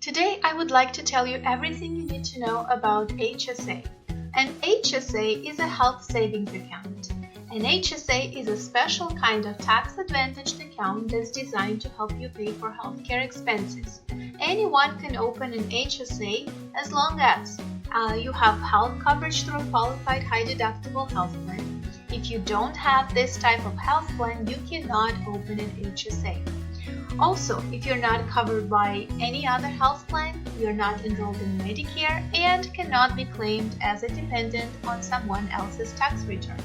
Today I would like to tell you everything you need to know about HSA. An HSA is a health savings account. An HSA is a special kind of tax-advantaged account that's designed to help you pay for healthcare expenses. Anyone can open an HSA as long as you have health coverage through a qualified high-deductible health plan. If you don't have this type of health plan, you cannot open an HSA. Also, if you're not covered by any other health plan, you're not enrolled in Medicare, and cannot be claimed as a dependent on someone else's tax return.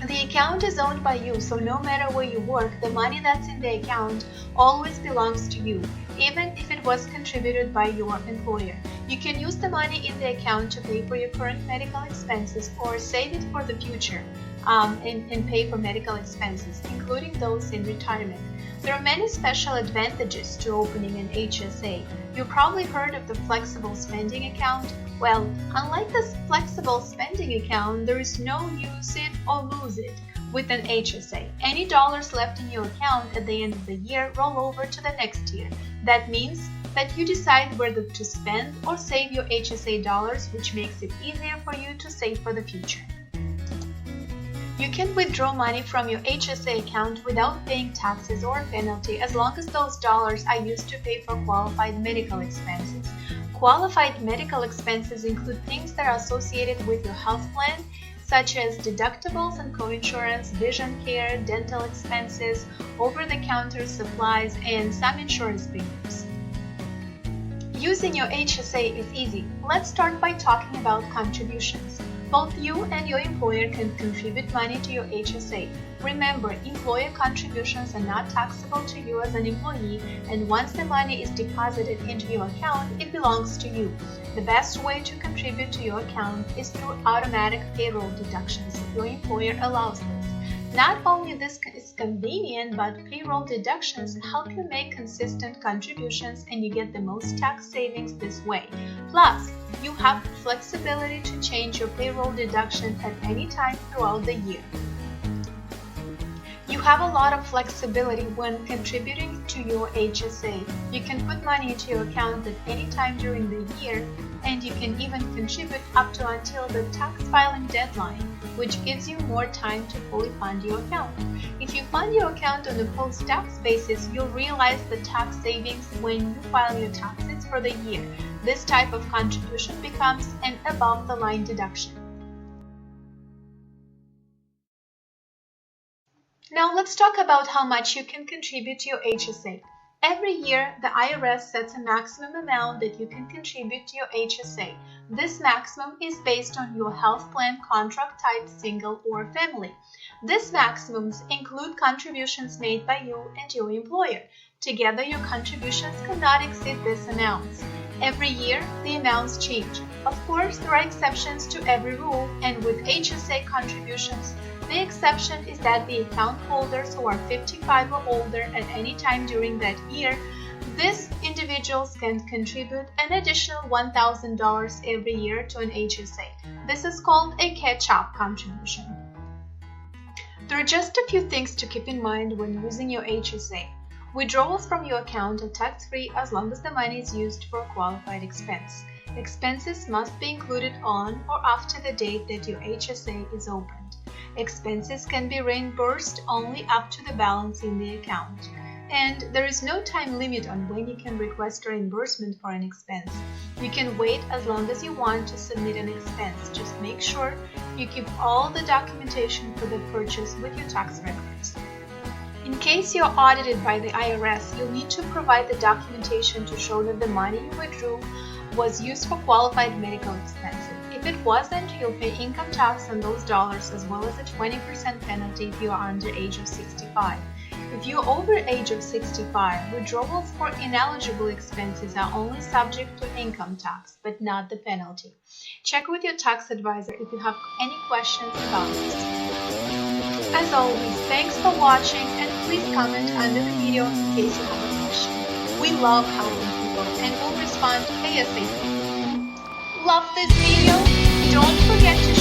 The account is owned by you, so no matter where you work, the money that's in the account always belongs to you, even if it was contributed by your employer. You can use the money in the account to pay for your current medical expenses or save it for the future and pay for medical expenses, including those in retirement. There are many special advantages to opening an HSA. You probably heard of the flexible spending account. Well, unlike this flexible spending account, there is no use it or lose it with an HSA. Any dollars left in your account at the end of the year roll over to the next year. That means that you decide whether to spend or save your HSA dollars, which makes it easier for you to save for the future. You can withdraw money from your HSA account without paying taxes or a penalty as long as those dollars are used to pay for qualified medical expenses. Qualified medical expenses include things that are associated with your health plan, such as deductibles and coinsurance, vision care, dental expenses, over-the-counter supplies, and some insurance premiums. Using your HSA is easy. Let's start by talking about contributions. Both you and your employer can contribute money to your HSA. Remember, employer contributions are not taxable to you as an employee, and once the money is deposited into your account, it belongs to you. The best way to contribute to your account is through automatic payroll deductions if your employer allows this. Not only this is convenient, but payroll deductions help you make consistent contributions and you get the most tax savings this way. Plus, you have flexibility to change your payroll deduction at any time throughout the year. You have a lot of flexibility when contributing to your HSA. You can put money into your account at any time during the year, and you can even contribute up to until the tax filing deadline, which gives you more time to fully fund your account. If you fund your account on a post-tax basis, you'll realize the tax savings when you file your taxes for the year. This type of contribution becomes an above-the-line deduction. Now let's talk about how much you can contribute to your HSA. Every year, the IRS sets a maximum amount that you can contribute to your HSA. This maximum is based on your health plan contract type, single or family. These maximums include contributions made by you and your employer. Together, your contributions cannot exceed these amounts. Every year, the amounts change. Of course, there are exceptions to every rule, and with HSA contributions, the exception is that the account holders who are 55 or older at any time during that year, these individuals can contribute an additional $1,000 every year to an HSA. This is called a catch-up contribution. There are just a few things to keep in mind when using your HSA. Withdrawals from your account are tax-free as long as the money is used for a qualified expense. Expenses must be included on or after the date that your HSA is opened. Expenses can be reimbursed only up to the balance in the account. And there is no time limit on when you can request reimbursement for an expense. You can wait as long as you want to submit an expense. Just make sure you keep all the documentation for the purchase with your tax records. In case you're audited by the IRS, you'll need to provide the documentation to show that the money you withdrew was used for qualified medical expenses. If it wasn't, you'll pay income tax on those dollars as well as a 20% penalty if you are under age of 65. If you're over age of 65, withdrawals for ineligible expenses are only subject to income tax, but not the penalty. Check with your tax advisor if you have any questions about this. As always, thanks for watching, and please comment under the video in case you have a question. We love helping people and will respond ASAP. Love this video? Don't forget to